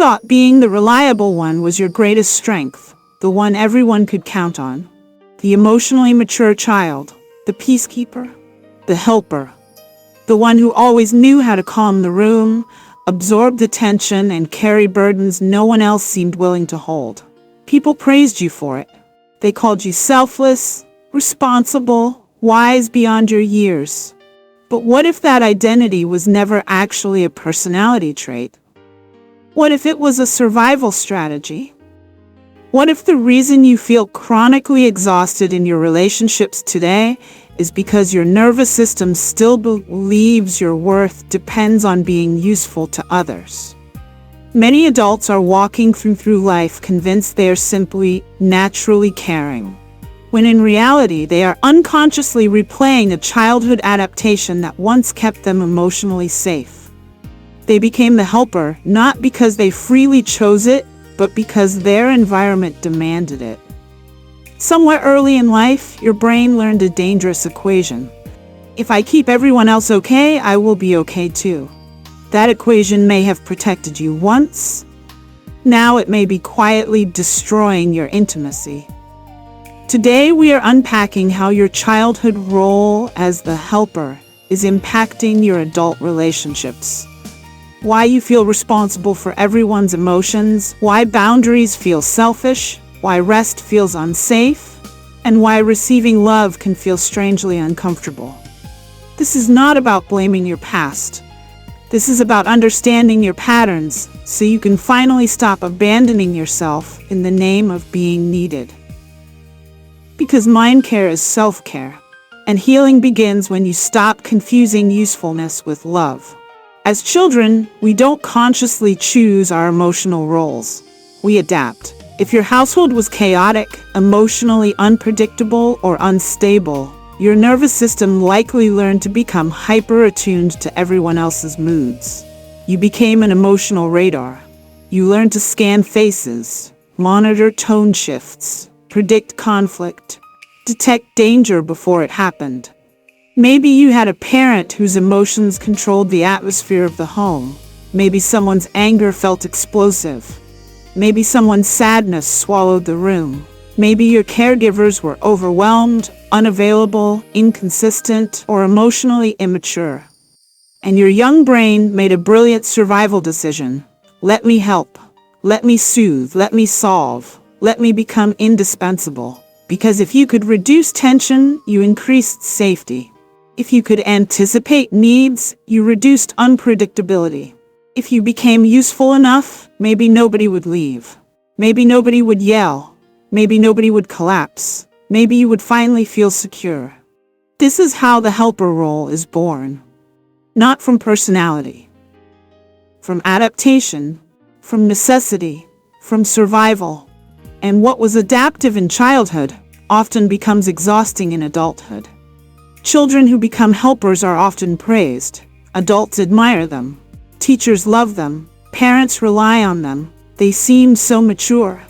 thought being the reliable one was your greatest strength, the one everyone could count on. The emotionally mature child, the peacekeeper, the helper, the one who always knew how to calm the room, absorb the tension, and carry burdens no one else seemed willing to hold. People praised you for it. They called you selfless, responsible, wise beyond your years. But what if that identity was never actually a personality trait? What if it was a survival strategy? What if the reason you feel chronically exhausted in your relationships today is because your nervous system still believes your worth depends on being useful to others? Many adults are walking through life convinced they are simply naturally caring, when in reality they are unconsciously replaying a childhood adaptation that once kept them emotionally safe. They became the helper not because they freely chose it, but because their environment demanded it. Somewhere early in life, your brain learned a dangerous equation. If I keep everyone else okay, I will be okay too. That equation may have protected you once. Now it may be quietly destroying your intimacy. Today we are unpacking how your childhood role as the helper is impacting your adult relationships. Why you feel responsible for everyone's emotions, why boundaries feel selfish, why rest feels unsafe, and why receiving love can feel strangely uncomfortable. This is not about blaming your past. This is about understanding your patterns so you can finally stop abandoning yourself in the name of being needed. Because mind care is self-care, and healing begins when you stop confusing usefulness with love. As children, we don't consciously choose our emotional roles. We adapt. If your household was chaotic, emotionally unpredictable, or unstable, your nervous system likely learned to become hyper-attuned to everyone else's moods. You became an emotional radar. You learned to scan faces, monitor tone shifts, predict conflict, detect danger before it happened. Maybe you had a parent whose emotions controlled the atmosphere of the home. Maybe someone's anger felt explosive. Maybe someone's sadness swallowed the room. Maybe your caregivers were overwhelmed, unavailable, inconsistent, or emotionally immature. And your young brain made a brilliant survival decision. Let me help. Let me soothe. Let me solve. Let me become indispensable. Because if you could reduce tension, you increased safety. If you could anticipate needs, you reduced unpredictability. If you became useful enough, maybe nobody would leave. Maybe nobody would yell. Maybe nobody would collapse. Maybe you would finally feel secure. This is how the helper role is born. Not from personality. From adaptation. From necessity. From survival. And what was adaptive in childhood often becomes exhausting in adulthood. Children who become helpers are often praised. Adults admire them. Teachers love them. Parents rely on them. They seem so mature.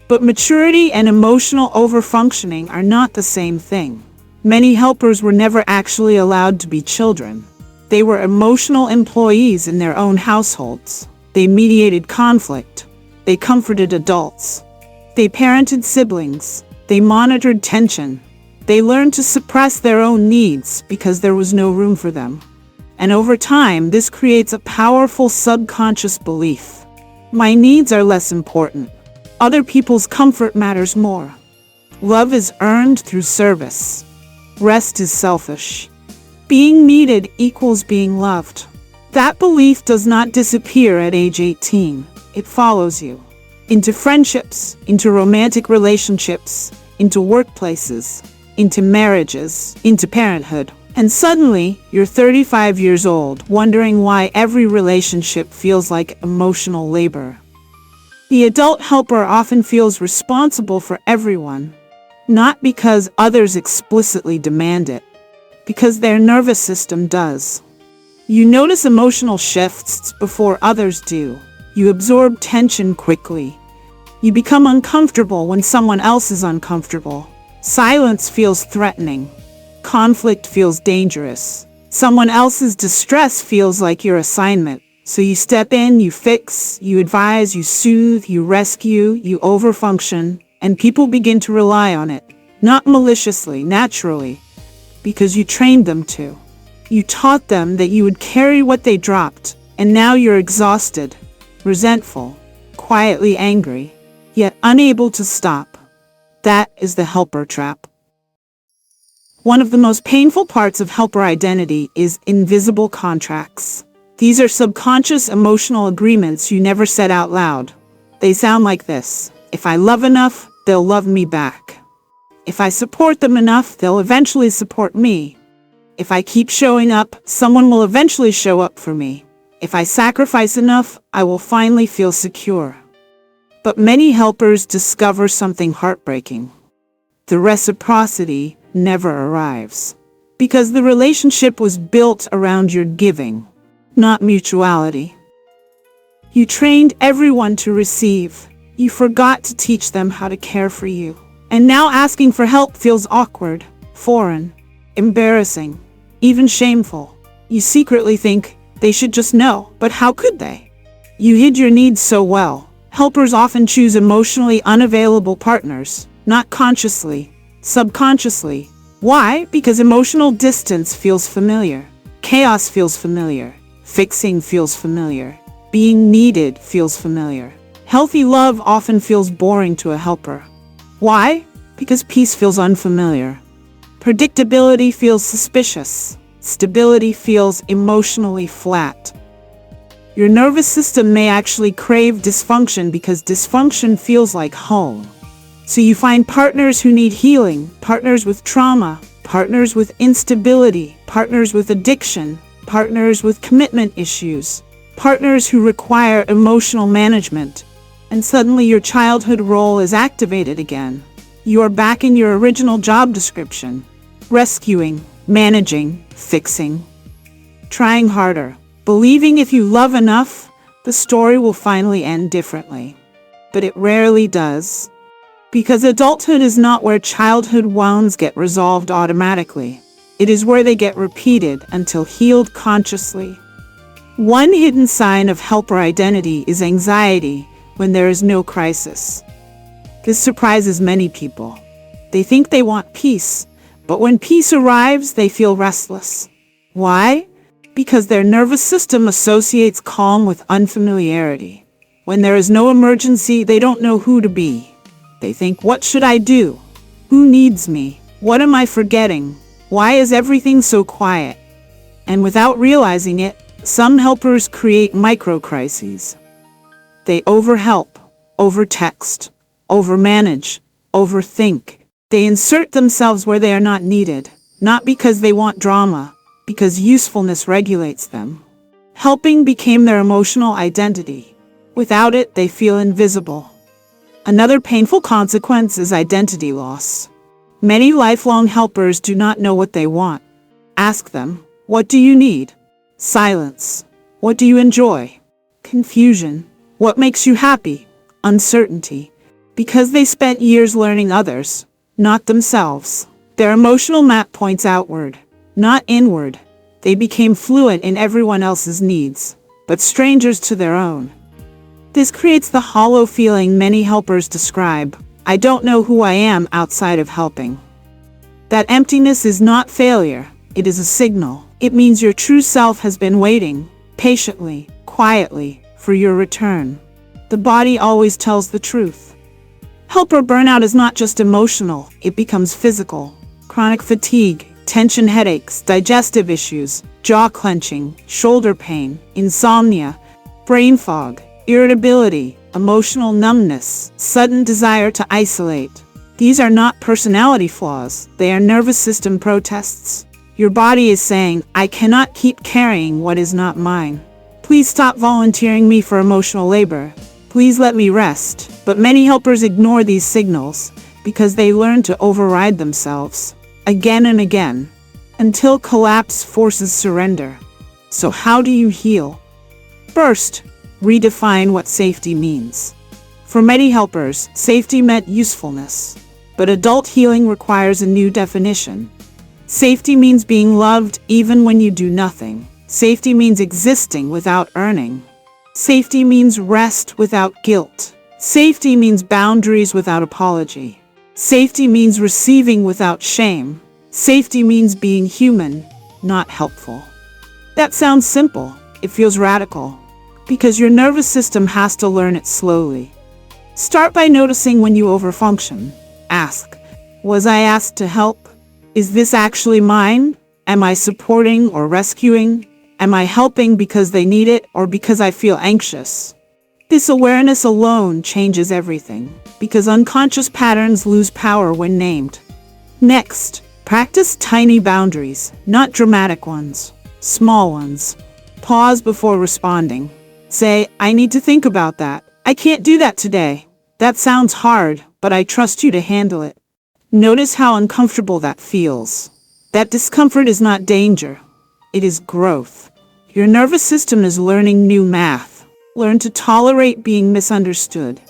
But maturity and emotional overfunctioning are not the same thing. Many helpers were never actually allowed to be children. They were emotional employees in their own households. They mediated conflict. They comforted adults. They parented siblings. They monitored tension. They learned to suppress their own needs because there was no room for them. And over time, this creates a powerful subconscious belief. My needs are less important. Other people's comfort matters more. Love is earned through service. Rest is selfish. Being needed equals being loved. That belief does not disappear at age 18. It follows you. Into friendships, into romantic relationships, into workplaces, into marriages, into parenthood. And suddenly, you're 35 years old, wondering why every relationship feels like emotional labor. The adult helper often feels responsible for everyone, not because others explicitly demand it, because their nervous system does. You notice emotional shifts before others do. You absorb tension quickly. You become uncomfortable when someone else is uncomfortable. Silence feels threatening. Conflict feels dangerous. Someone else's distress feels like your assignment. So you step in, you fix, you advise, you soothe, you rescue, you overfunction, and people begin to rely on it. Not maliciously, naturally, because you trained them to. You taught them that you would carry what they dropped, and now you're exhausted, resentful, quietly angry, yet unable to stop. That is the helper trap. One of the most painful parts of helper identity is invisible contracts. These are subconscious emotional agreements you never said out loud. They sound like this: if I love enough, they'll love me back. If I support them enough, they'll eventually support me. If I keep showing up, someone will eventually show up for me. If I sacrifice enough, I will finally feel secure. But many helpers discover something heartbreaking. The reciprocity never arrives, because the relationship was built around your giving, not mutuality. You trained everyone to receive. You forgot to teach them how to care for you. And now asking for help feels awkward, foreign, embarrassing, even shameful. You secretly think they should just know, but how could they? You hid your needs so well. Helpers often choose emotionally unavailable partners, not consciously, subconsciously. Why? Because emotional distance feels familiar. Chaos feels familiar. Fixing feels familiar. Being needed feels familiar. Healthy love often feels boring to a helper. Why? Because peace feels unfamiliar. Predictability feels suspicious. Stability feels emotionally flat. Your nervous system may actually crave dysfunction because dysfunction feels like home. So you find partners who need healing, partners with trauma, partners with instability, partners with addiction, partners with commitment issues, partners who require emotional management. And suddenly your childhood role is activated again. You are back in your original job description. Rescuing, managing, fixing. Trying harder. Believing if you love enough, the story will finally end differently. But it rarely does. Because adulthood is not where childhood wounds get resolved automatically. It is where they get repeated until healed consciously. One hidden sign of helper identity is anxiety when there is no crisis. This surprises many people. They think they want peace, but when peace arrives, they feel restless. Why? Because their nervous system associates calm with unfamiliarity. When there is no emergency, they don't know who to be. They think, what should I do? Who needs me? What am I forgetting? Why is everything so quiet? And without realizing it, some helpers create micro-crises. They overhelp, overtext, overmanage, overthink. They insert themselves where they are not needed, not because they want drama, because usefulness regulates them. Helping became their emotional identity. Without it, they feel invisible. Another painful consequence is identity loss. Many lifelong helpers do not know what they want. Ask them, what do you need? Silence. What do you enjoy? Confusion. What makes you happy? Uncertainty. Because they spent years learning others, not themselves. Their emotional map points outward, not inward. They became fluent in everyone else's needs, but strangers to their own. This creates the hollow feeling many helpers describe. I don't know who I am outside of helping. That emptiness is not failure. It is a signal. It means your true self has been waiting, patiently, quietly, for your return. The body always tells the truth. Helper burnout is not just emotional, it becomes physical. Chronic fatigue, tension headaches, digestive issues, jaw clenching, shoulder pain, insomnia, brain fog, irritability, emotional numbness, sudden desire to isolate. These are not personality flaws, they are nervous system protests. Your body is saying, I cannot keep carrying what is not mine. Please stop volunteering me for emotional labor. Please let me rest. But many helpers ignore these signals because they learn to override themselves again and again until collapse forces surrender. So how do you heal? First, redefine what safety means. For many helpers, safety meant usefulness, but adult healing requires a new definition. Safety means being loved even when you do nothing. Safety means existing without earning. Safety means rest without guilt. Safety means boundaries without apology. Safety means receiving without shame. Safety means being human, not helpful. That sounds simple. It feels radical. Because your nervous system has to learn it slowly. Start by noticing when you overfunction. Ask, was I asked to help? Is this actually mine? Am I supporting or rescuing? Am I helping because they need it or because I feel anxious? This awareness alone changes everything, because unconscious patterns lose power when named. Next, practice tiny boundaries, not dramatic ones, small ones. Pause before responding. Say, I need to think about that. I can't do that today. That sounds hard, but I trust you to handle it. Notice how uncomfortable that feels. That discomfort is not danger. It is growth. Your nervous system is learning new math. Learn to tolerate being misunderstood.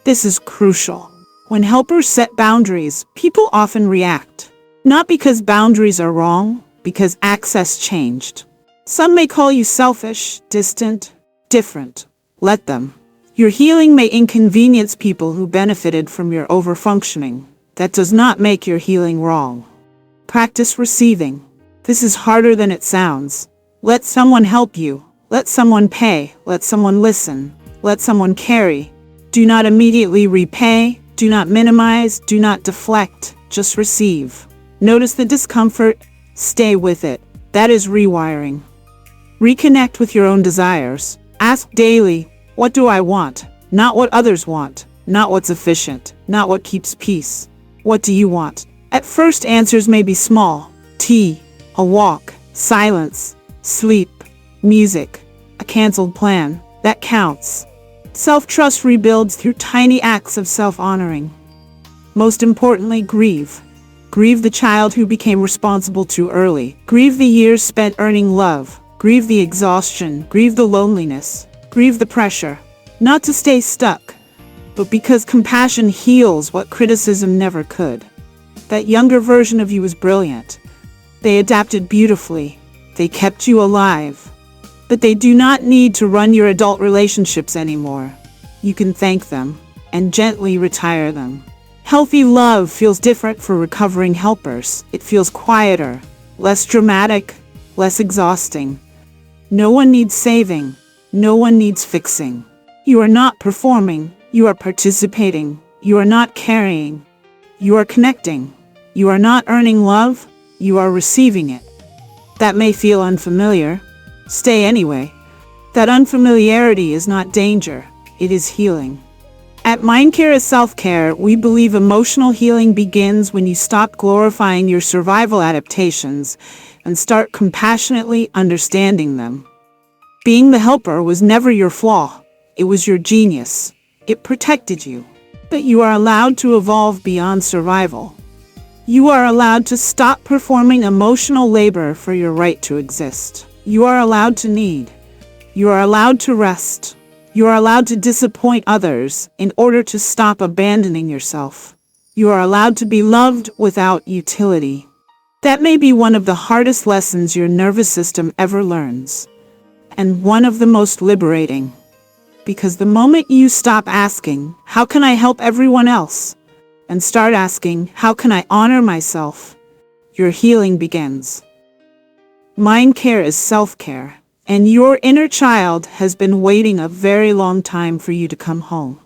This is crucial. When helpers set boundaries, people often react. Not because boundaries are wrong, because access changed. Some may call you selfish, distant, different. Let them. Your healing may inconvenience people who benefited from your overfunctioning. That does not make your healing wrong. Practice receiving. This is harder than it sounds. Let someone help you. Let someone pay. Let someone listen. Let someone carry. Do not immediately repay. Do not minimize. Do not deflect. Just receive. Notice the discomfort. Stay with it. That is rewiring. Reconnect with your own desires. Ask daily, what do I want? Not what others want. Not what's efficient. Not what keeps peace. What do you want? At first, answers may be small. Tea, a walk, silence, sleep, music, a canceled plan. That counts. Self-trust rebuilds through tiny acts of self-honoring. Most importantly, grieve. Grieve the child who became responsible too early. Grieve the years spent earning love. Grieve the exhaustion. Grieve the loneliness. Grieve the pressure. Not to stay stuck, but because compassion heals what criticism never could. That younger version of you was brilliant. They adapted beautifully. They kept you alive. But they do not need to run your adult relationships anymore. You can thank them and gently retire them. Healthy love feels different for recovering helpers. It feels quieter, less dramatic, less exhausting. No one needs saving. No one needs fixing. You are not performing. You are participating. You are not carrying. You are connecting. You are not earning love. You are receiving it. That may feel unfamiliar. Stay anyway. That unfamiliarity is not danger. It is healing. At Mindcare is Self-Care, we believe emotional healing begins when you stop glorifying your survival adaptations and start compassionately understanding them. Being the helper was never your flaw. It was your genius. It protected you. But you are allowed to evolve beyond survival. You are allowed to stop performing emotional labor for your right to exist. You are allowed to need. You are allowed to rest. You are allowed to disappoint others in order to stop abandoning yourself. You are allowed to be loved without utility. That may be one of the hardest lessons your nervous system ever learns, and one of the most liberating. Because the moment you stop asking, how can I help everyone else? And start asking, how can I honor myself? Your healing begins. Mindcare is self-care, and your inner child has been waiting a very long time for you to come home.